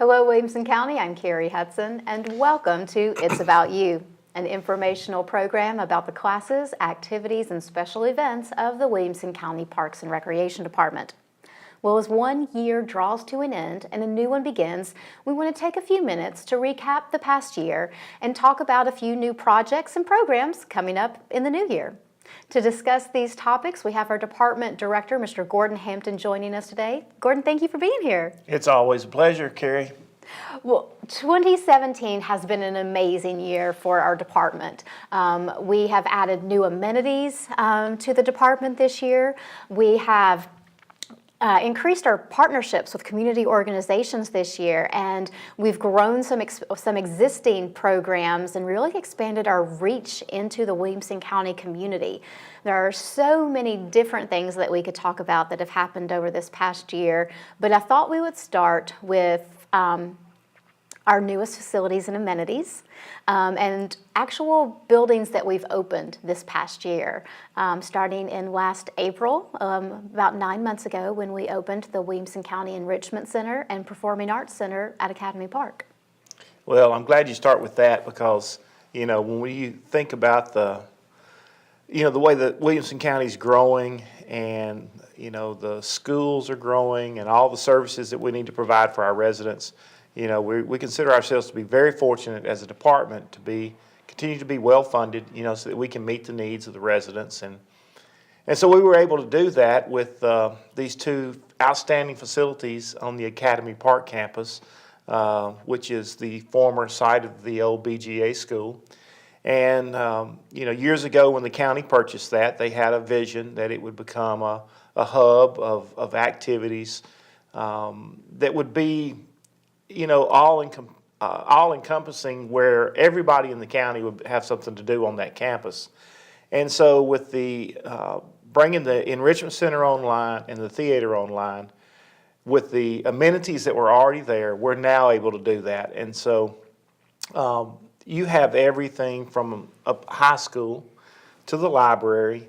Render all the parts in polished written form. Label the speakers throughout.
Speaker 1: Hello, Williamson County. I'm Kerri Hudson, and welcome to It's About You, an informational program about the classes, activities, and special events of the Williamson County Parks and Recreation Department. Well, as one year draws to an end and a new one begins, we want to take a few minutes to recap the past year and talk about a few new projects and programs coming up in the new year. To discuss these topics, we have our department director, Mr. Gordon Hampton, joining us today. Gordon, thank you for being here.
Speaker 2: It's always a pleasure, Kerri.
Speaker 1: Well, 2017 has been an amazing year for our department. We have added new amenities to the department this year. We have increased our partnerships with community organizations this year, and we've grown some existing programs and really expanded our reach into the Williamson County community. There are so many different things that we could talk about that have happened over this past year, but I thought we would start with our newest facilities and amenities, and actual buildings that we've opened this past year, starting in last April, about 9 months ago, when we opened the Williamson County Enrichment Center and Performing Arts Center at Academy Park.
Speaker 2: Well, I'm glad you start with that because, you know, when we think about the way that Williamson County is growing and, you know, the schools are growing and all the services that we need to provide for our residents, you know, we consider ourselves to be very fortunate as a department to continue to be well funded, you know, so that we can meet the needs of the residents. And so we were able to do that with these two outstanding facilities on the Academy Park campus, which is the former site of the old BGA school. And, you know, years ago when the county purchased that, they had a vision that it would become a hub of activities that would be, you know, all encompassing, where everybody in the county would have something to do on that campus. And so with the bringing the Enrichment Center online and the theater online, with the amenities that were already there, we're now able to do that. And so you have everything from a high school to the library.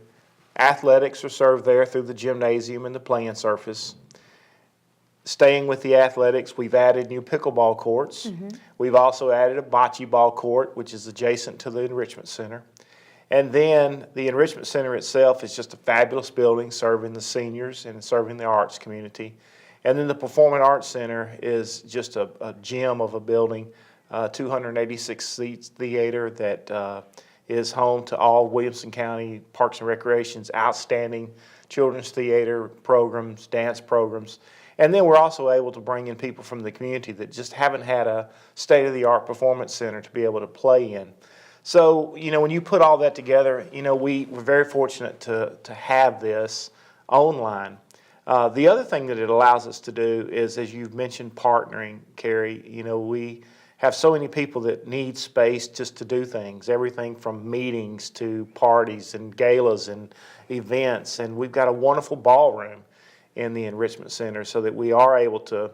Speaker 2: Athletics are served there through the gymnasium and the playing surface. Staying with the athletics, we've added new pickleball courts. Mm-hmm. We've also added a bocce ball court, which is adjacent to the Enrichment Center. And then the Enrichment Center itself is just a fabulous building serving the seniors and serving the arts community. And then the Performing Arts Center is just a gem of a building, 286 seats theater that is home to all Williamson County Parks and Recreation's outstanding children's theater programs, dance programs. And then we're also able to bring in people from the community that just haven't had a state-of-the-art performance center to be able to play in. So, you know, when you put all that together, you know, we're very fortunate to have this online. The other thing that it allows us to do is, as you've mentioned, partnering, Kerri. You know, we have so many people that need space just to do things, everything from meetings to parties and galas and events. And we've got a wonderful ballroom in the Enrichment Center so that we are able to,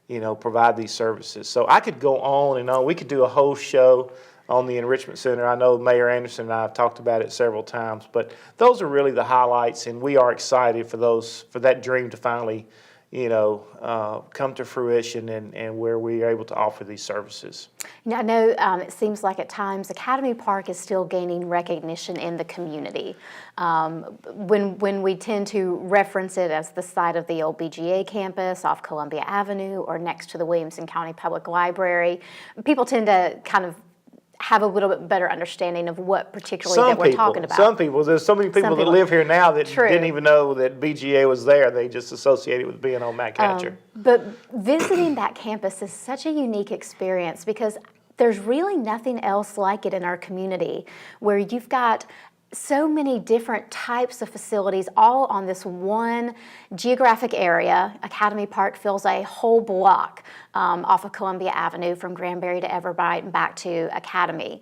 Speaker 2: you know, provide these services. So I could go on and on. We could do a whole show on the Enrichment Center. I know Mayor Anderson and I have talked about it several times, but those are really the highlights, and we are excited for that dream to finally, you know, come to fruition and where we are able to offer these services.
Speaker 1: You know, I know it seems like at times Academy Park is still gaining recognition in the community. When we tend to reference it as the site of the old BGA campus off Columbia Avenue or next to the Williamson County Public Library, people tend to kind of have a little bit better understanding of what particularly that we're talking about.
Speaker 2: Some people, there's so many people that live here now that didn't even know that BGA was there. They just associated with being on Matt Catcher.
Speaker 1: But visiting that campus is such a unique experience because there's really nothing else like it in our community, where you've got so many different types of facilities all on this one geographic area. Academy Park fills a whole block off of Columbia Avenue from Granbury to Everbright and back to Academy.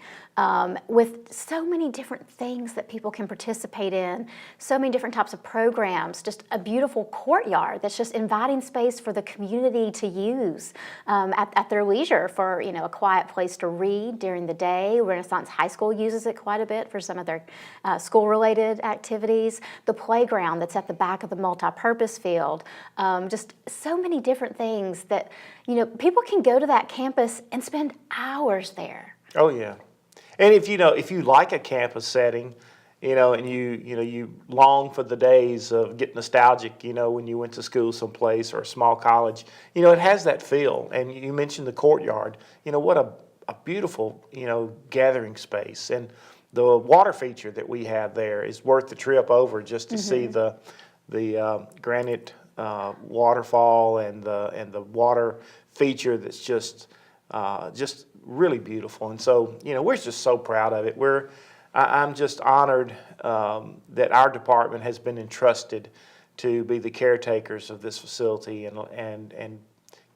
Speaker 1: With so many different things that people can participate in, so many different types of programs, just a beautiful courtyard that's just inviting space for the community to use at their leisure for, you know, a quiet place to read during the day. Renaissance High School uses it quite a bit for some of their school-related activities. The playground that's at the back of the multi-purpose field, just so many different things that, you people can go to that campus and spend hours there.
Speaker 2: Oh yeah, and if you like a campus setting, and you long for the days of get nostalgic, when you went to school someplace or a small college, it has that feel. And you mentioned the courtyard. What a beautiful gathering space, and the water feature that we have there is worth the trip over just to see the granite waterfall and the water feature that's just really beautiful. And so we're just so proud of it. I'm just honored that our department has been entrusted to be the caretakers of this facility and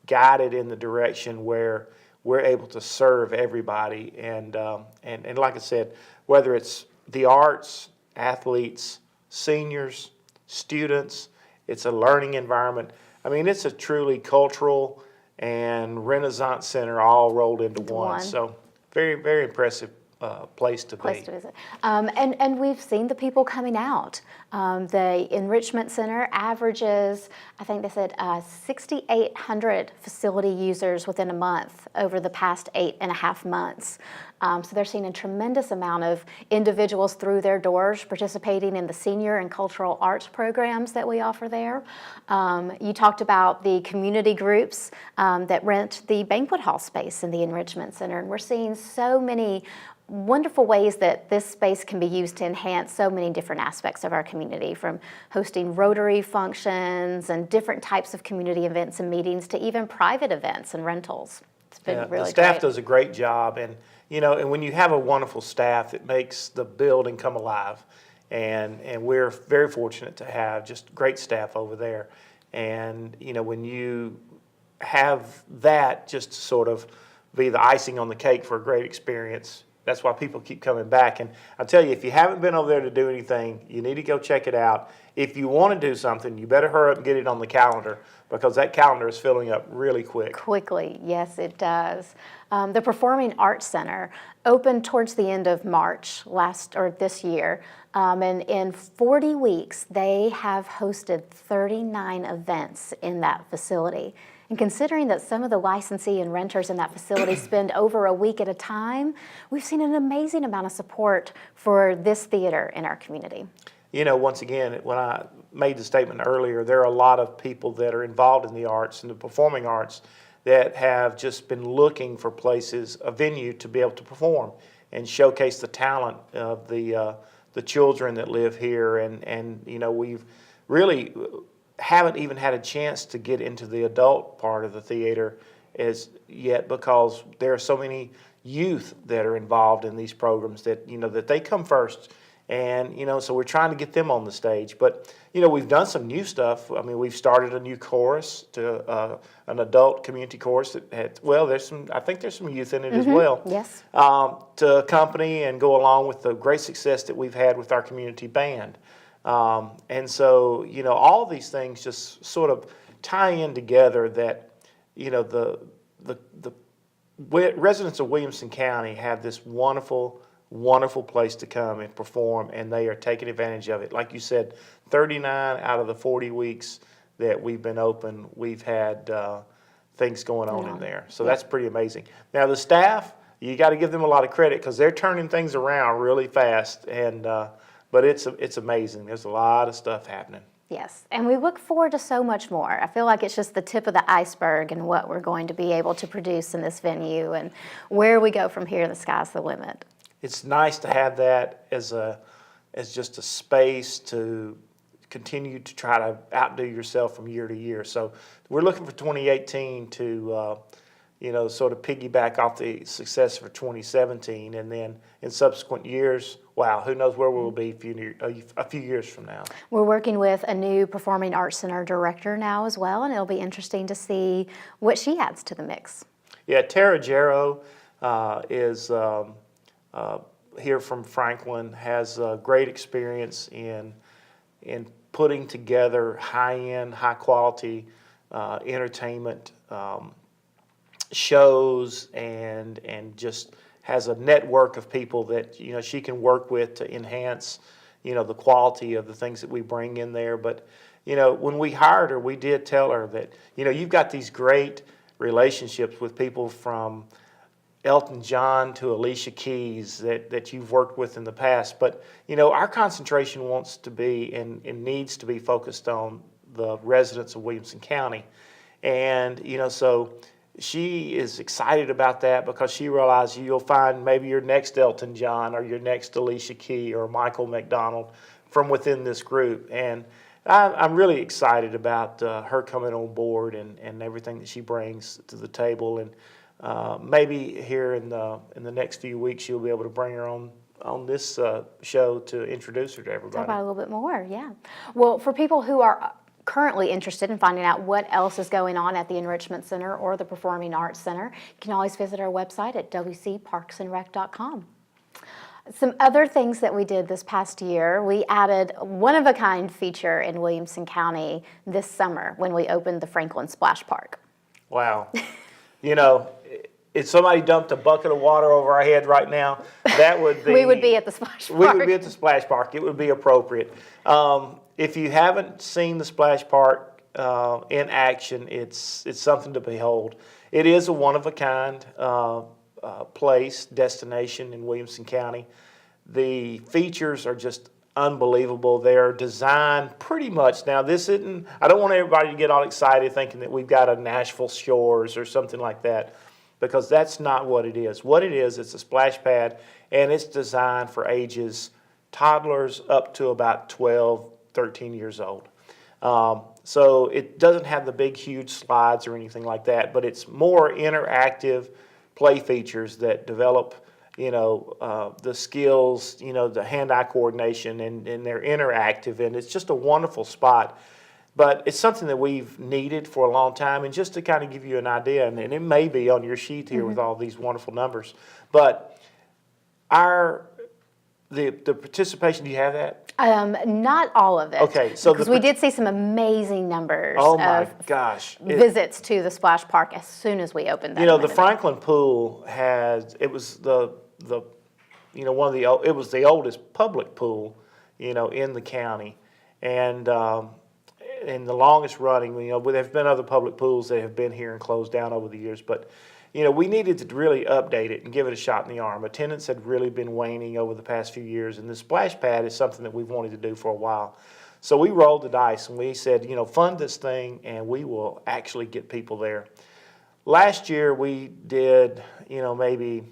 Speaker 2: guided in the direction where we're able to serve everybody. And like I said, whether it's the arts, athletes, seniors, students, it's a learning environment. I mean, it's a truly cultural and Renaissance center all rolled into one. So very, very impressive place to
Speaker 1: visit. And we've seen the people coming out. The Enrichment Center averages, I think they said 6,800 facility users within a month over the past 8.5 months. So they're seeing a tremendous amount of individuals through their doors participating in the senior and cultural arts programs that we offer there. You talked about the community groups that rent the banquet hall space in the Enrichment Center, and we're seeing so many wonderful ways that this space can be used to enhance so many different aspects of our community, from hosting Rotary functions and different types of community events and meetings to even private events and rentals. It's been really great.
Speaker 2: The staff does a great job, and when you have a wonderful staff, it makes the building come alive. And we're very fortunate to have just great staff over there. And when you have that just to sort of be the icing on the cake for a great experience, that's why people keep coming back. And I'll tell you, if you haven't been over there to do anything, you need to go check it out. If you want to do something, you better hurry up and get it on the calendar, because that calendar is filling up really quick.
Speaker 1: Quickly, yes, it does. The Performing Arts Center opened towards the end of March this year. And in 40 weeks, they have hosted 39 events in that facility. And considering that some of the licensee and renters in that facility spend over a week at a time, we've seen an amazing amount of support for this theater in our community.
Speaker 2: Once again, when I made the statement earlier, there are a lot of people that are involved in the arts and the performing arts that have just been looking for places, a venue to be able to perform and showcase the talent of the children that live here. And we've really haven't even had a chance to get into the adult part of the theater as yet, because there are so many youth that are involved in these programs that that they come first. And so we're trying to get them on the stage. But we've done some new stuff. I mean, we've started a new chorus, to an adult community chorus that had, I think there's some youth in it as well.
Speaker 1: Yes.
Speaker 2: To accompany and go along with the great success that we've had with our community band. And so all these things just sort of tie in together, that the residents of Williamson County have this wonderful place to come and perform, and they are taking advantage of it. Like you said, 39 out of the 40 weeks that we've been open, we've had things going on in there. So that's pretty amazing. Now the staff, you got to give them a lot of credit, because they're turning things around really fast, and but it's amazing. There's a lot of stuff happening.
Speaker 1: Yes, and we look forward to so much more. I feel like it's just the tip of the iceberg and what we're going to be able to produce in this venue, and where we go from here, the sky's the limit.
Speaker 2: It's nice to have that as just a space to continue to try to outdo yourself from year to year. So we're looking for 2018 to sort of piggyback off the success for 2017, and then in subsequent years, who knows where we'll be a few years from now. We're
Speaker 1: working with a new Performing Arts Center director now as well, and it'll be interesting to see what she adds to the mix.
Speaker 2: Yeah, Darrow is here from Franklin, has great experience in putting together high-end, high-quality entertainment shows, and just has a network of people that she can work with to enhance the quality of the things that we bring in there. But when we hired her, we did tell her that you've got these great relationships with people from Elton John to Alicia Keys that you've worked with in the past. But, our concentration wants to be and needs to be focused on the residents of Williamson County. And, so she is excited about that because she realizes you'll find maybe your next Elton John or your next Alicia Key or Michael McDonald from within this group. And I'm really excited about her coming on board and everything that she brings to the table. And maybe here in the next few weeks, you'll be able to bring her on this show to introduce her to everybody.
Speaker 1: Talk about it a little bit more, yeah. Well, for people who are currently interested in finding out what else is going on at the Enrichment Center or the Performing Arts Center, you can always visit our website at wcparksandrec.com. Some other things that we did this past year, we added one-of-a-kind feature in Williamson County this summer when we opened the Franklin Splash Park.
Speaker 2: Wow. If somebody dumped a bucket of water over our head right now, that would be...
Speaker 1: We would be at the Splash Park.
Speaker 2: We would be at the Splash Park. It would be appropriate. If you haven't seen the Splash Park in action, it's something to behold. It is a one-of-a-kind place, destination in Williamson County. The features are just unbelievable. They're designed pretty much, now this isn't, I don't want everybody to get all excited thinking that we've got a Nashville Shores or something like that, because that's not what it is. What it is, it's a splash pad, and it's designed for ages toddlers up to about 12, 13 years old. So it doesn't have the big, huge slides or anything like that, but it's more interactive play features that develop, the skills, the hand-eye coordination, and they're interactive, and it's just a wonderful spot. But it's something that we've needed for a long time, and just to kind of give you an idea, and it may be on your sheet here with all these wonderful numbers, but the participation, do you have that?
Speaker 1: Not all of it.
Speaker 2: Okay, so
Speaker 1: because we did see some amazing numbers visits to the Splash Park as soon as we opened that.
Speaker 2: The Franklin pool it was it was the oldest public pool, in the county, and the longest running. There's been other public pools that have been here and closed down over the years, but we needed to really update it and give it a shot in the arm. Attendance had really been waning over the past few years, and the splash pad is something that we've wanted to do for a while. So we rolled the dice and we said, fund this thing and we will actually get people there. Last year we did, maybe,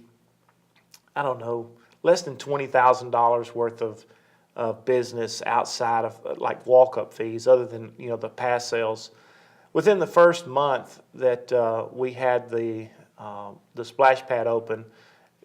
Speaker 2: I don't know, less than $20,000 worth of business outside of like walk-up fees, other than, the pass sales. Within the first month that we had the splash pad open,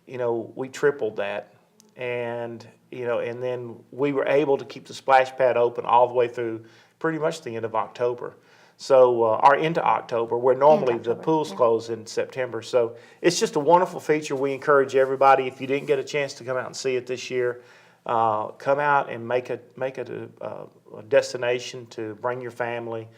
Speaker 2: we tripled that, and and then we were able to keep the splash pad open all the way through pretty much the end of October. So, or into October, where normally the pools close in September. So it's just a wonderful feature. We encourage everybody, if you didn't get a chance to come out and see it this year, come out and make it a destination to bring your family.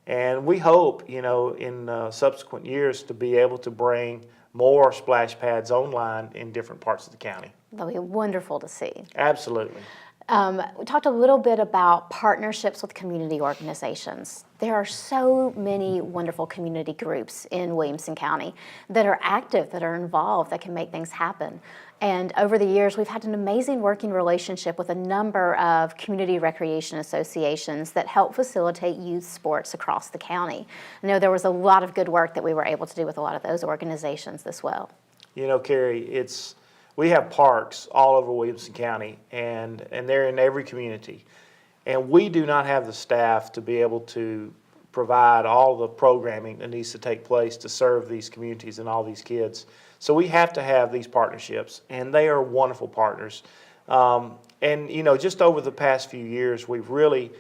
Speaker 2: And we hope, in subsequent years to be able to bring more splash pads online in different parts of the county.
Speaker 1: That'll be wonderful to see.
Speaker 2: Absolutely.
Speaker 1: We talked a little bit about partnerships with community organizations. There are so many wonderful community groups in Williamson County that are active, that are involved, that can make things happen. And over the years, we've had an amazing working relationship with a number of community recreation associations that help facilitate youth sports across the county. I know there was a lot of good work that we were able to do with a lot of those organizations as well.
Speaker 2: Kerri, we have parks all over Williamson County, and they're in every community. And we do not have the staff to be able to provide all the programming that needs to take place to serve these communities and all these kids. So we have to have these partnerships, and they are wonderful partners. Just over the past few years, we've really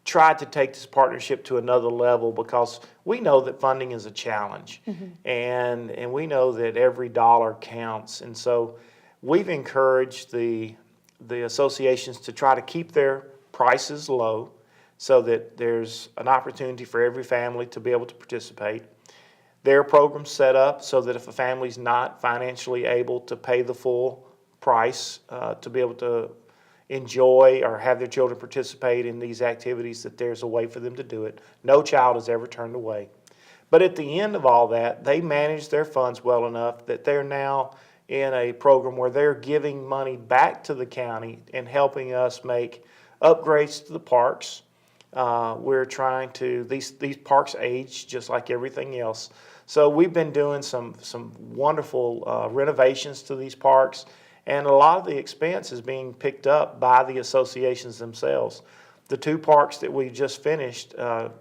Speaker 2: tried to take this partnership to another level, because we know that funding is a challenge, and we know that every dollar counts. And so we've encouraged the associations to try to keep their prices low so that there's an opportunity for every family to be able to participate. There are programs set up so that if a family's not financially able to pay the full price to be able to enjoy or have their children participate in these activities, that there's a way for them to do it. No child is ever turned away. But at the end of all that, they manage their funds well enough that they're now in a program where they're giving money back to the county and helping us make upgrades to the parks. We're trying to, these parks age just like everything else. So we've been doing some wonderful renovations to these parks, and a lot of the expense is being picked up by the associations themselves. The two parks that we just finished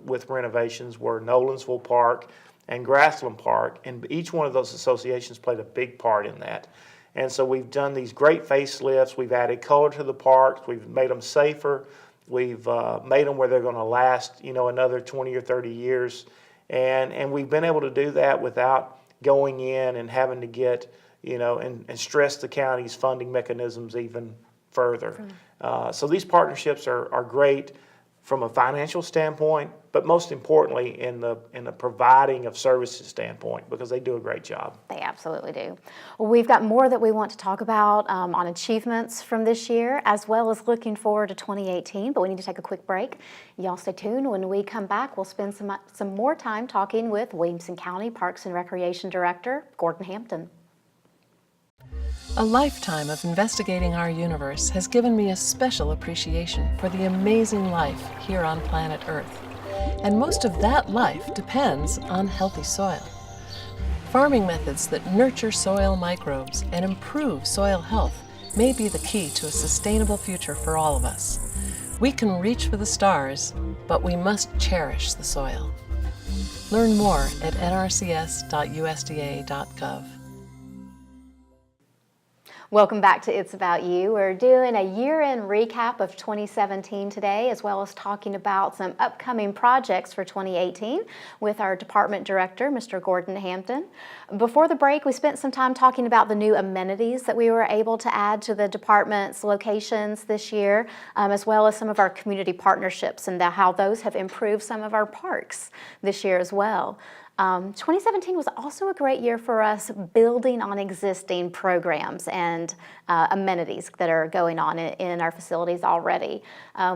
Speaker 2: with renovations were Nolensville Park and Grassland Park, and each one of those associations played a big part in that. And so we've done these great facelifts, we've added color to the parks, we've made them safer, we've made them where they're going to last, another 20 or 30 years. And we've been able to do that without going in and having to get, and stress the county's funding mechanisms even further. So these partnerships are great from a financial standpoint, but most importantly in the providing of services standpoint, because they do a great job.
Speaker 1: They absolutely do. Well, we've got more that we want to talk about on achievements from this year, as well as looking forward to 2018, but we need to take a quick break. Y'all stay tuned. When we come back, we'll spend some more time talking with Williamson County Parks and Recreation Director, Gordon Hampton.
Speaker 3: A lifetime of investigating our universe has given me a special appreciation for the amazing life here on planet Earth. And most of that life depends on healthy soil. Farming methods that nurture soil microbes and improve soil health may be the key to a sustainable future for all of us. We can reach for the stars, but we must cherish the soil. Learn more at nrcs.usda.gov.
Speaker 1: Welcome back to It's About You. We're doing a year-end recap of 2017 today, as well as talking about some upcoming projects for 2018 with our department director, Mr. Gordon Hampton. Before the break, we spent some time talking about the new amenities that we were able to add to the department's locations this year, as well as some of our community partnerships and how those have improved some of our parks this year as well. 2017 was also a great year for us building on existing programs and amenities that are going on in our facilities already.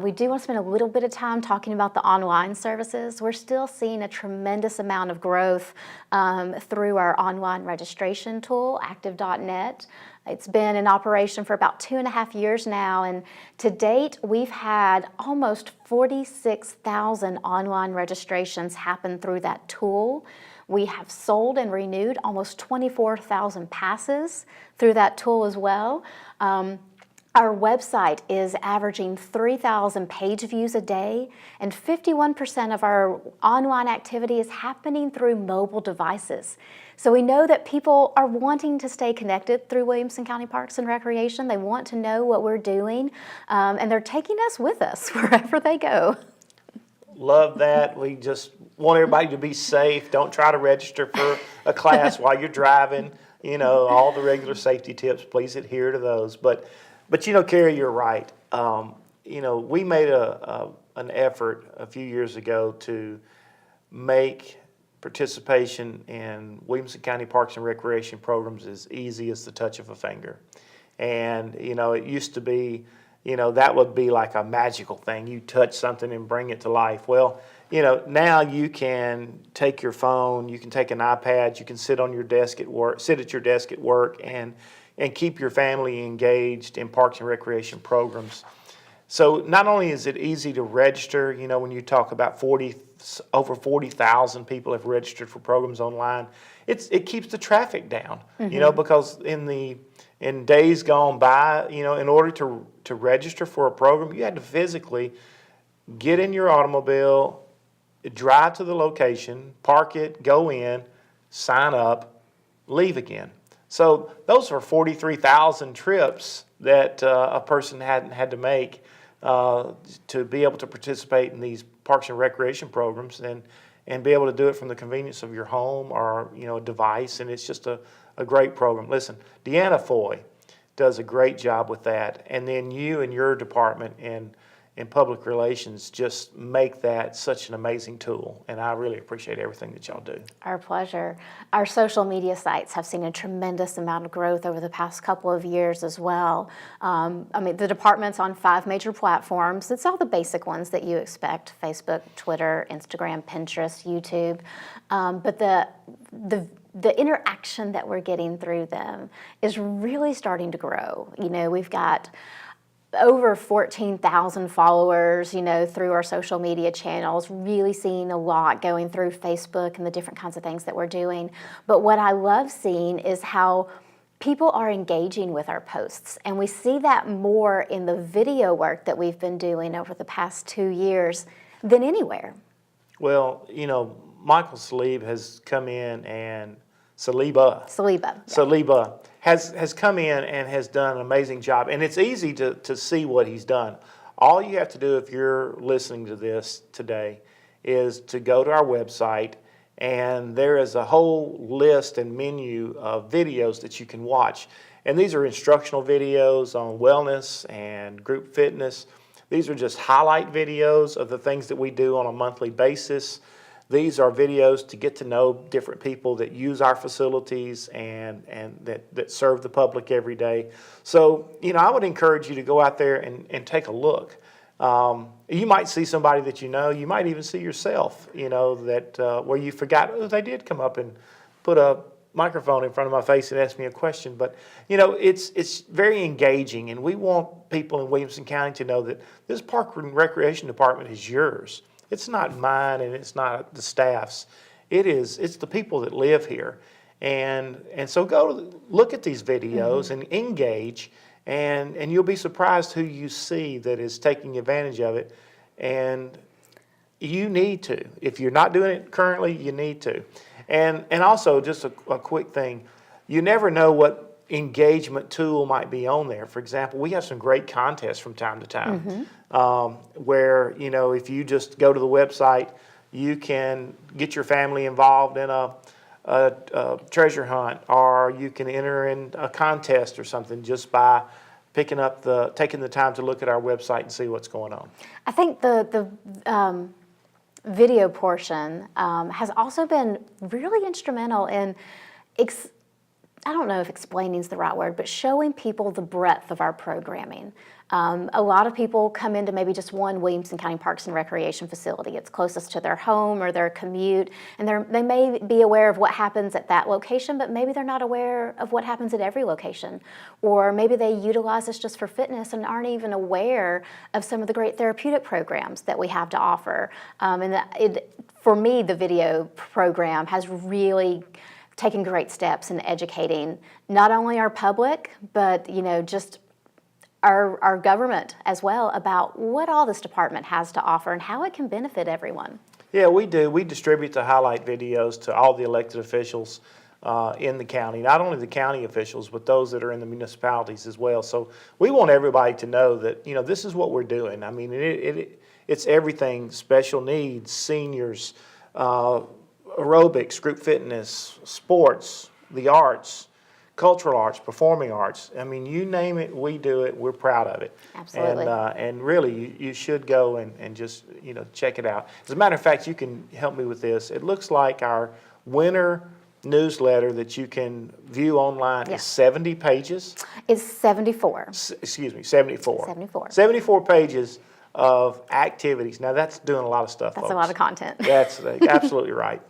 Speaker 1: We do want to spend a little bit of time talking about the online services. We're still seeing a tremendous amount of growth through our online registration tool, active.net. It's been in operation for about 2.5 years now, and to date, we've had almost 46,000 online registrations happen through that tool. We have sold and renewed almost 24,000 passes through that tool as well. Our website is averaging 3,000 page views a day, and 51% of our online activity is happening through mobile devices. So we know that people are wanting to stay connected through Williamson County Parks and Recreation. They want to know what we're doing, and they're taking us with us wherever they go.
Speaker 2: Love that. We just want everybody to be safe. Don't try to register for a class while you're driving. All the regular safety tips, please adhere to those. But Kerri, you're right. We made an effort a few years ago to make participation in Williamson County Parks and Recreation programs as easy as the touch of a finger. And, it used to be, that would be like a magical thing. You touch something and bring it to life. Well, now you can take your phone, you can take an iPad, you can sit at your desk at work and keep your family engaged in parks and recreation programs. So not only is it easy to register, when you talk about over 40,000 people have registered for programs online, it keeps the traffic down, because in days gone by, in order to register for a program, you had to physically get in your automobile, drive to the location, park it, go in, sign up, leave again. So those are 43,000 trips that a person had to make to be able to participate in these parks and recreation programs and be able to do it from the convenience of your home or a device, and it's just a great program. Listen, Deanna Foy does a great job with that, and then you and your department and and public relations just make that such an amazing tool, and I really appreciate everything that y'all do.
Speaker 1: Our pleasure. Our social media sites have seen a tremendous amount of growth over the past couple of years as well. The department's on 5 major platforms. It's all the basic ones that you expect: Facebook, Twitter, Instagram, Pinterest, YouTube. But the interaction that we're getting through them is really starting to grow. We've got over 14,000 followers, through our social media channels, really seeing a lot going through Facebook and the different kinds of things that we're doing. But what I love seeing is how people are engaging with our posts. And we see that more in the video work that we've been doing over the past 2 years than anywhere.
Speaker 2: Well, Michael Salib has come in, and Saliba has come in and has done an amazing job. And it's easy to see what he's done. All you have to do if you're listening to this today is to go to our website, and there is a whole list and menu of videos that you can watch. And these are instructional videos on wellness and group fitness. These are just highlight videos of the things that we do on a monthly basis. These are videos to get to know different people that use our facilities and that serve the public every day. So, I would encourage you to go out there and take a look. You might see somebody that you might even see yourself, that where you forgot, they did come up and put a microphone in front of my face and ask me a question. But, it's very engaging, and we want people in Williamson County to know that this Park and Recreation Department is yours. It's not mine, and it's not the staff's. It's the people that live here. And so go look at these videos and engage, and you'll be surprised who you see that is taking advantage of it. And you need to. If you're not doing it currently, you need to. And also, just a quick thing, you never know what engagement tool might be on there. For example, we have some great contests from time to time, where, if you just go to the website, you can get your family involved in a treasure hunt, or you can enter in a contest or something just by taking the time to look at our website and see what's going on.
Speaker 1: I think the video portion has also been really instrumental in I don't know if explaining is the right word, but showing people the breadth of our programming. A lot of people come into maybe just one Williamson County Parks and Recreation facility. It's closest to their home or their commute, and they may be aware of what happens at that location, but maybe they're not aware of what happens at every location. Or maybe they utilize this just for fitness and aren't even aware of some of the great therapeutic programs that we have to offer. For me, the video program has really taking great steps in educating not only our public, but just our government as well about what all this department has to offer and how it can benefit everyone.
Speaker 2: Yeah, we do. We distribute the highlight videos to all the elected officials in the county, not only the county officials, but those that are in the municipalities as well. So we want everybody to know that, this is what we're doing. I mean, it's everything: special needs, seniors, aerobics, group fitness, sports, the arts, cultural arts, performing arts. I mean, you name it, we do it. We're proud of it.
Speaker 1: Absolutely.
Speaker 2: And really, you should go and just, check it out. As a matter of fact, you can help me with this. It looks like our winter newsletter that you can view online is 70 pages.
Speaker 1: It's 74.
Speaker 2: 74.
Speaker 1: 74.
Speaker 2: 74 pages of activities. Now, that's doing a lot of stuff,
Speaker 1: That's
Speaker 2: folks.
Speaker 1: a lot of content.
Speaker 2: That's absolutely right.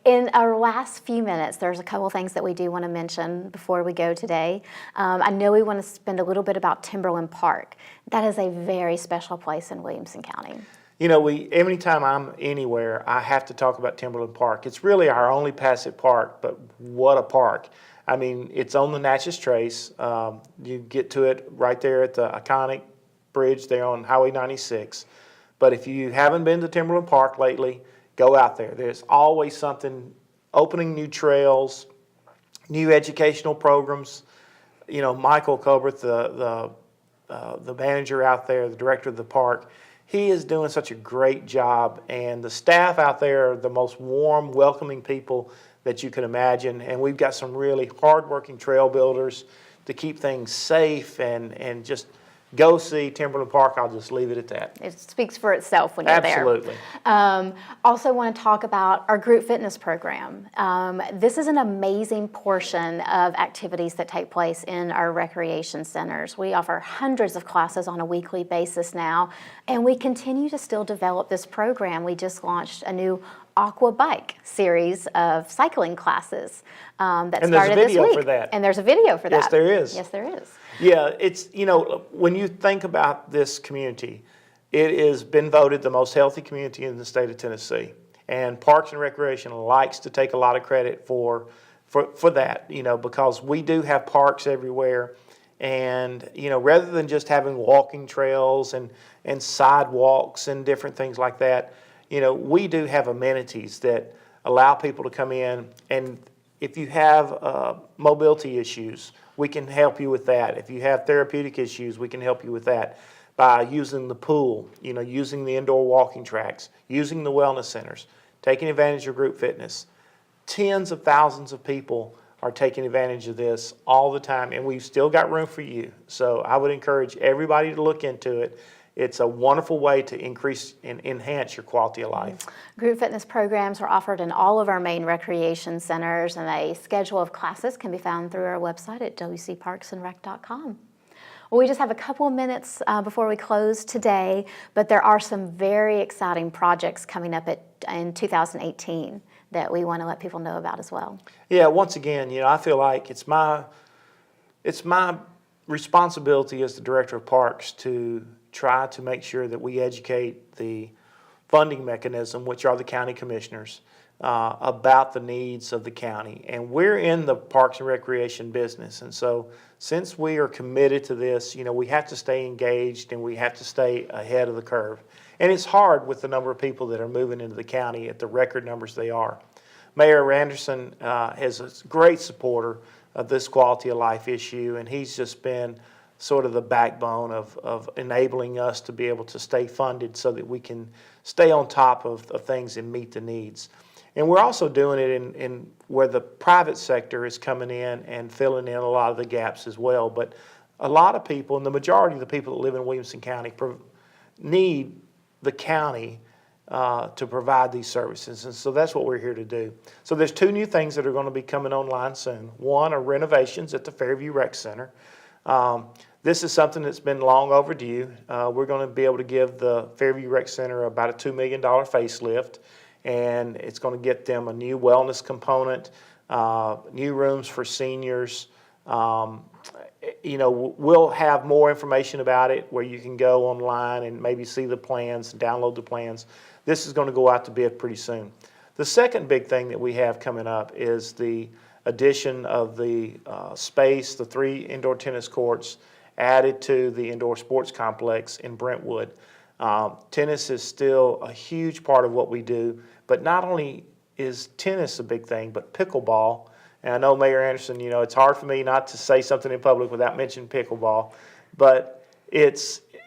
Speaker 1: In our last few minutes, there's a couple things that we do want to mention before we go today. I know we want to spend a little bit about Timberland Park. That is a very special place in Williamson County.
Speaker 2: Every time I'm anywhere, I have to talk about Timberland Park. It's really our only passive park, but what a park. I mean, it's on the Natchez Trace. You get to it right there at the iconic bridge there on Highway 96. But if you haven't been to Timberland Park lately, go out there. There's always something, opening new trails, new educational programs. Michael Colbert, the manager out there, the director of the park, he is doing such a great job, and the staff out there are the most warm, welcoming people that you can imagine. And we've got some really hardworking trail builders to keep things safe and just go see Timberland Park. I'll just leave it at that.
Speaker 1: It speaks for itself when you're
Speaker 2: Absolutely.
Speaker 1: there. Also want to talk about our group fitness program. This is an amazing portion of activities that take place in our recreation centers. We offer hundreds of classes on a weekly basis now, and we continue to still develop this program. We just launched a new aqua bike series of cycling classes that
Speaker 2: And there's a
Speaker 1: started this
Speaker 2: video
Speaker 1: week.
Speaker 2: for that.
Speaker 1: And there's a video for that.
Speaker 2: Yes, there is.
Speaker 1: Yes, there is.
Speaker 2: Yeah, it's, when you think about this community, it has been voted the most healthy community in the state of Tennessee. And Parks and Recreation likes to take a lot of credit for that, because we do have parks everywhere. And, rather than just having walking trails and sidewalks and different things like that, we do have amenities that allow people to come in, and if you have mobility issues, we can help you with that. If you have therapeutic issues, we can help you with that by using the pool, using the indoor walking tracks, using the wellness centers, taking advantage of group fitness. Tens of thousands of people are taking advantage of this all the time, and we've still got room for you. So I would encourage everybody to look into it. It's a wonderful way to increase and enhance your quality of life.
Speaker 1: Group fitness programs are offered in all of our main recreation centers, and a schedule of classes can be found through our website at wcparksandrec.com. Well, we just have a couple of minutes before we close today, but there are some very exciting projects coming up in 2018 that we want to let people know about as well.
Speaker 2: Yeah, once again, I feel like it's my responsibility as the Director of Parks to try to make sure that we educate the funding mechanism, which are the county commissioners, about the needs of the county. And we're in the Parks and Recreation business. And so since we are committed to this, we have to stay engaged and we have to stay ahead of the curve. And it's hard with the number of people that are moving into the county at the record numbers they are. Mayor Anderson is a great supporter of this quality of life issue, and he's just been sort of the backbone of enabling us to be able to stay funded so that we can stay on top of things and meet the needs. And we're also doing it in where the private sector is coming in and filling in a lot of the gaps as well. But a lot of people, and the majority of the people that live in Williamson County, need the county to provide these services. And so that's what we're here to do. So there's two new things that are going to be coming online soon. One are renovations at the Fairview Rec Center. This is something that's been long overdue. We're going to be able to give the Fairview Rec Center about a $2 million facelift, and it's going to get them a new wellness component, new rooms for seniors. We'll have more information about it where you can go online and maybe see the plans, download the plans. This is going to go out to bid pretty soon. The second big thing that we have coming up is the addition of the space, the 3 indoor tennis courts added to the indoor sports complex in Brentwood. Tennis is still a huge part of what we do, but not only is tennis a big thing, but pickleball. And I know Mayor Anderson, it's hard for me not to say something in public without mentioning pickleball, but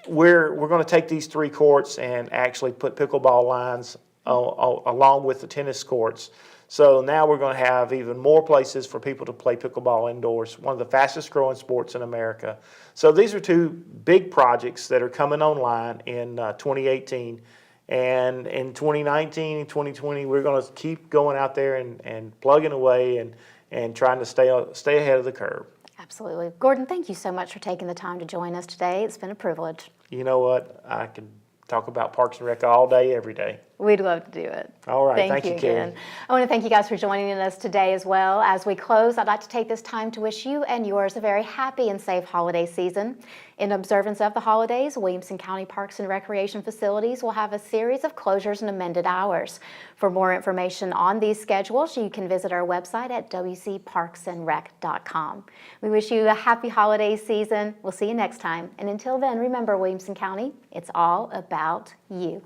Speaker 2: we're going to take these 3 courts and actually put pickleball lines along with the tennis courts. So now we're going to have even more places for people to play pickleball indoors, one of the fastest growing sports in America. So these are 2 big projects that are coming online in 2018. And in 2019 and 2020, we're going to keep going out there and plugging away and trying to stay ahead of the curve.
Speaker 1: Absolutely. Gordon, thank you so much for taking the time to join us today. It's been a privilege.
Speaker 2: You know what? I can talk about Parks and Rec all day, every day.
Speaker 1: We'd love to do it.
Speaker 2: All right. Thank you,
Speaker 1: again.
Speaker 2: Kerri.
Speaker 1: I want to thank you guys for joining us today as well. As we close, I'd like to take this time to wish you and yours a very happy and safe holiday season. In observance of the holidays, Williamson County Parks and Recreation facilities will have a series of closures and amended hours. For more information on these schedules, you can visit our website at wcparksandrec.com. We wish you a happy holiday season. We'll see you next time. And until then, remember, Williamson County, it's all about you.